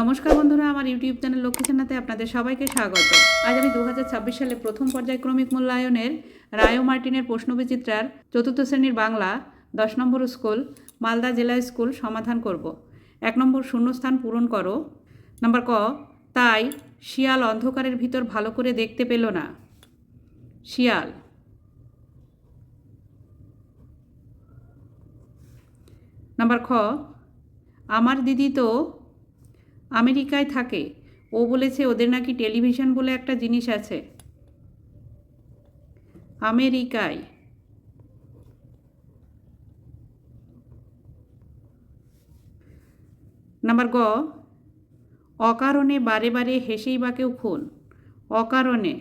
নমস্কার বন্ধুরা, আমার ইউটিউব চ্যানেল লক্ষ্মী সেনাতে আপনাদের সবাইকে স্বাগত। আজ আমি 2026 সালে প্রথম পর্যায়ক্রমিক মূল্যায়নের রায় ও মার্টিনের প্রশ্নবিচিত্রার চতুর্থ শ্রেণীর বাংলা 10 নম্বর স্কুল মালদা জেলা স্কুল সমাধান করব। 1 নম্বর শূন্যস্থান পূরণ করো। নাম্বার ক, তাই শিয়াল অন্ধকারের ভিতর ভালো করে দেখতে পেল না। শিয়াল। নাম্বার খ, আমার দিদি তো আমেরিকায় থাকে, ও বলেছে ওদের নাকি টেলিভিশন বলে একটা জিনিস আছে। আমেরিকায়। নাম্বার গ, অকারণে বারে বারে হেসেই বা কেউ খুন। অকারণে।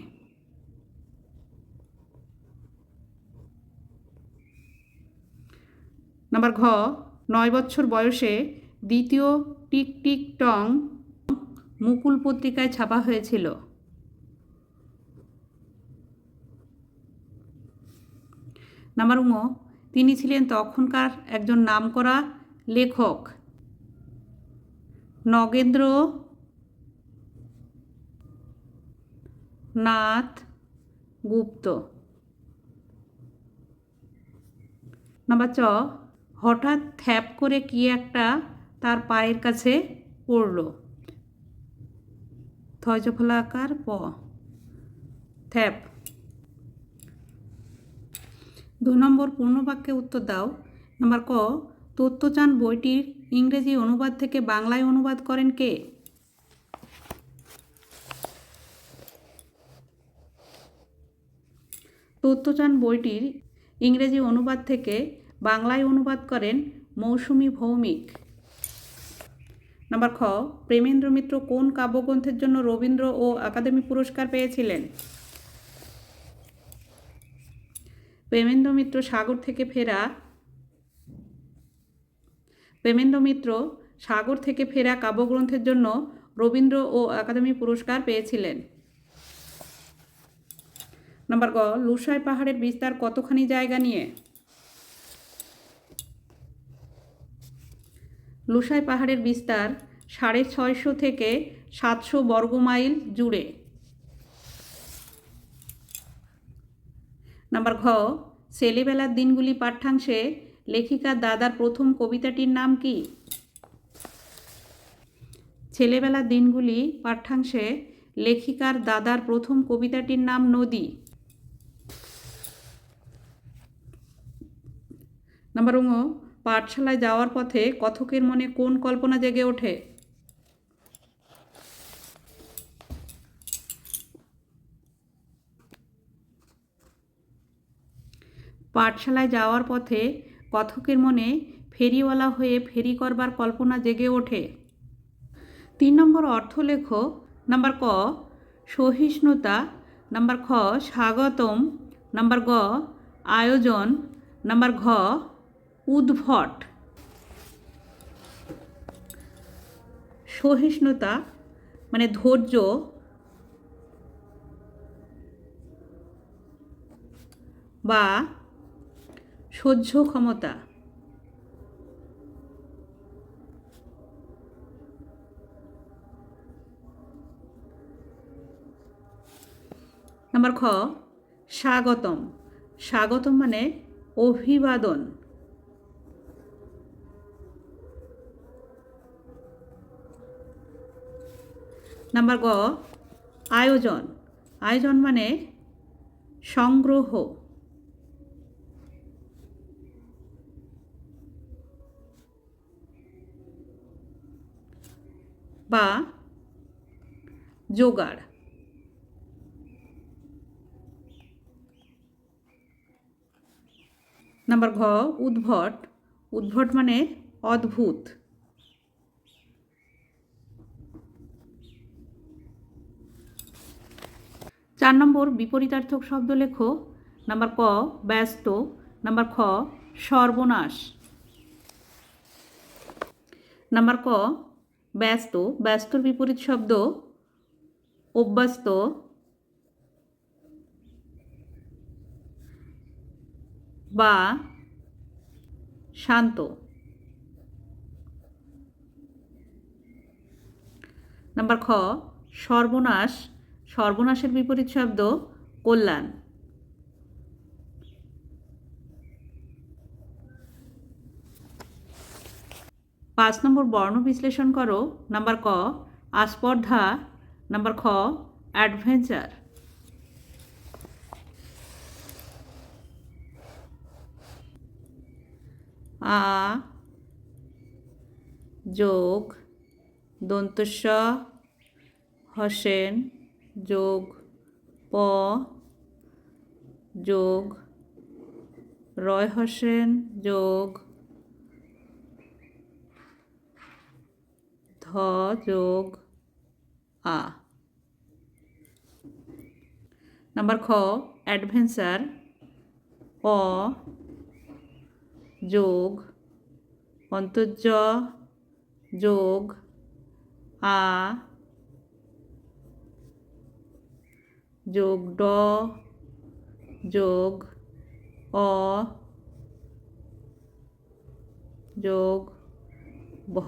নাম্বার ঘ, 9 বছর বয়সে দ্বিতীয় টিক টিক টং মুকুল পত্রিকায় ছাপা হয়েছিল। নাম্বার ঙ, তিনি ছিলেন তখনকার একজন নামকরা লেখক। নগেন্দ্র নাথ গুপ্ত। নাম্বার চ, হঠাৎ থ্যাপ করে কি একটা তার পায়ের কাছে পড়ল। থজফলাকার প। থ্যাপ। 2 নম্বর পূর্ণবাক্যে উত্তর দাও। নাম্বার ক, তত্ত্বচান বইটির ইংরেজি অনুবাদ থেকে বাংলায় অনুবাদ করেন কে? তত্ত্বচান বইটির ইংরেজি অনুবাদ থেকে বাংলায় অনুবাদ করেন মৌসুমী ভৌমিক। নাম্বার খ, প্রেমেন্দ্র মিত্র কোন কাব্যগ্রন্থের জন্য রবীন্দ্র ও একাডেমি পুরস্কার পেয়েছিলেন? প্রেমেন্দ্র মিত্র সাগর থেকে ফেরা কাব্যগ্রন্থের জন্য রবীন্দ্র ও একাডেমি পুরস্কার পেয়েছিলেন। নাম্বার গ, লুসাই পাহাড়ের বিস্তার কতখানি জায়গা নিয়ে? লুসাই পাহাড়ের বিস্তার 650 থেকে 700 বর্গমাইল জুড়ে। নাম্বার ঘ, ছেলেবেলার দিনগুলি পাঠ্যাংশে লেখিকার দাদার প্রথম কবিতাটির নাম কি? ছেলেবেলার দিনগুলি পাঠ্যাংশে লেখিকার দাদার প্রথম কবিতাটির নাম নদী। নাম্বার ঙ, পাঠশালায় যাওয়ার পথে কথকের মনে কোন কল্পনা জেগে ওঠে? পাঠশালায় যাওয়ার পথে কথকের মনে ফেরিওয়ালা হয়ে ফেরি করবার কল্পনা জেগে ওঠে। 3 নম্বর অর্থ লেখো। নাম্বার ক, সহিষ্ণুতা। নাম্বার খ, স্বাগতম। নাম্বার গ, আয়োজন। নাম্বার ঘ, উদ্ভট। সহিষ্ণুতা মানে ধৈর্য বা সহ্য ক্ষমতা। নাম্বার খ, স্বাগতম। স্বাগতম মানে অভিবাদন। নাম্বার গ, আয়োজন। আয়োজন মানে সংগ্রহ বা জোগাড়। নাম্বার ঘ, উদ্ভট। উদ্ভট মানে অদ্ভুত। চার নম্বর বিপরীতার্থক শব্দ লেখো। নাম্বার ক, ব্যস্ত। নাম্বার খ, সর্বনাশ। নাম্বার ক, ব্যস্ত। ব্যস্তর বিপরীত শব্দ অব্যস্ত বা শান্ত। নাম্বার খ সর্বনাশ, সর্বনাশের বিপরীত শব্দ কল্যাণ। 5 নম্বর বর্ণ বিশ্লেষণ করো। নাম্বার ক আস্পর্ধা, নাম্বার খ অ্যাডভেঞ্চার। আ যোগ দন্তস্ব হসেন যোগ প যোগ রয় হসেন যোগ ধ যোগ আ। নাম্বার খ অ্যাডভেঞ্চার অ যোগ অন্তর্য যোগ আ যোগ ড যোগ অ যোগ ভ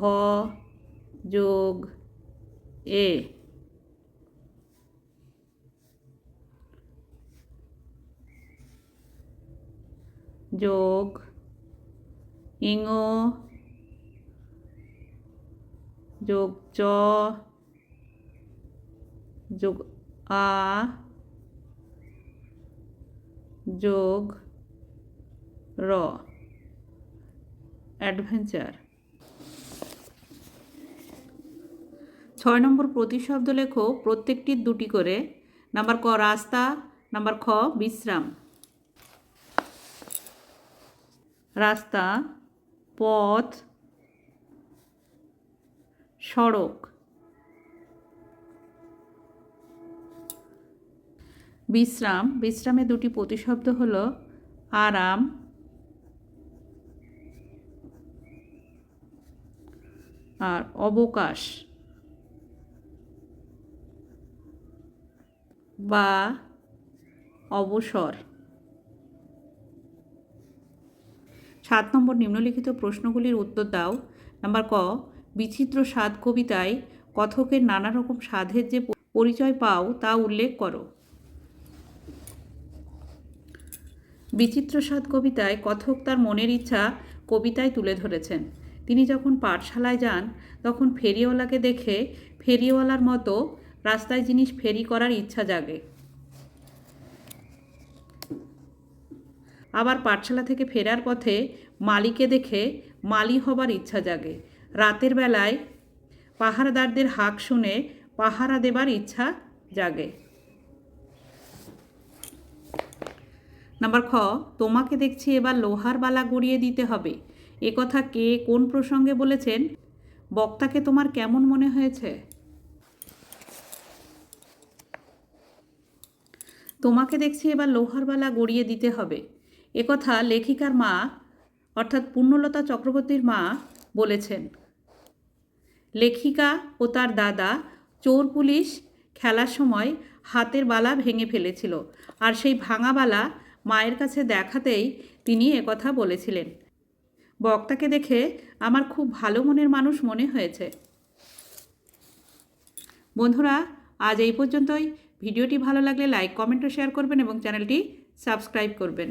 যোগ এ। যোগ ইঙ যোগ চ যোগ আ যোগ র অ্যাডভেঞ্চার। 6 নম্বর প্রতিশব্দ লেখো, প্রত্যেকটির দুটি করে। নাম্বার ক রাস্তা, নাম্বার খ বিশ্রাম। রাস্তা পথ সড়ক। বিশ্রাম, বিশ্রামে দুটি প্রতিশব্দ হলো আরাম আর অবকাশ বা অবসর। 7 নম্বর নিম্নলিখিত প্রশ্নগুলির উত্তর দাও। নাম্বার ক বিচিত্র স্বাদ কবিতায় কথকের নানা রকম স্বাদের যে পরিচয় পাও তা উল্লেখ করো। বিচিত্র স্বাদ কবিতায় কথক তার মনের ইচ্ছা কবিতায় তুলে ধরেছেন। তিনি যখন পাঠশালায় যান তখন ফেরিওয়ালাকে দেখে ফেরিওয়ালার মতো রাস্তায় জিনিস ফেরি করার ইচ্ছা জাগে। আবার পাঠশালা থেকে ফেরার পথে মালিকে দেখে মালি হবার ইচ্ছা জাগে। রাতের বেলায় পাহারাদারদের হাঁক শুনে পাহারা দেবার ইচ্ছা জাগে। নাম্বার খ তোমাকে দেখছি এবার লোহার বালা গড়িয়ে দিতে হবে। একথা কে কোন প্রসঙ্গে বলেছেন? বক্তাকে তোমার কেমন মনে হয়েছে? তোমাকে দেখছি এবার লোহার বালা গড়িয়ে দিতে হবে একথা লেখিকার মা অর্থাৎ পূর্ণলতা চক্রবর্তীর মা বলেছেন। লেখিকা ও তার দাদা চোর পুলিশ খেলার সময় হাতের বালা ভেঙে ফেলেছিল, আর সেই ভাঙা বালা মায়ের কাছে দেখাতেই তিনি একথা বলেছিলেন। বক্তাকে দেখে আমার খুব ভালো মনের মানুষ মনে হয়েছে। বন্ধুরা, আজ এই পর্যন্তই। ভিডিওটি ভালো লাগলে লাইক, কমেন্ট ও শেয়ার করবেন এবং চ্যানেলটি সাবস্ক্রাইব করবেন।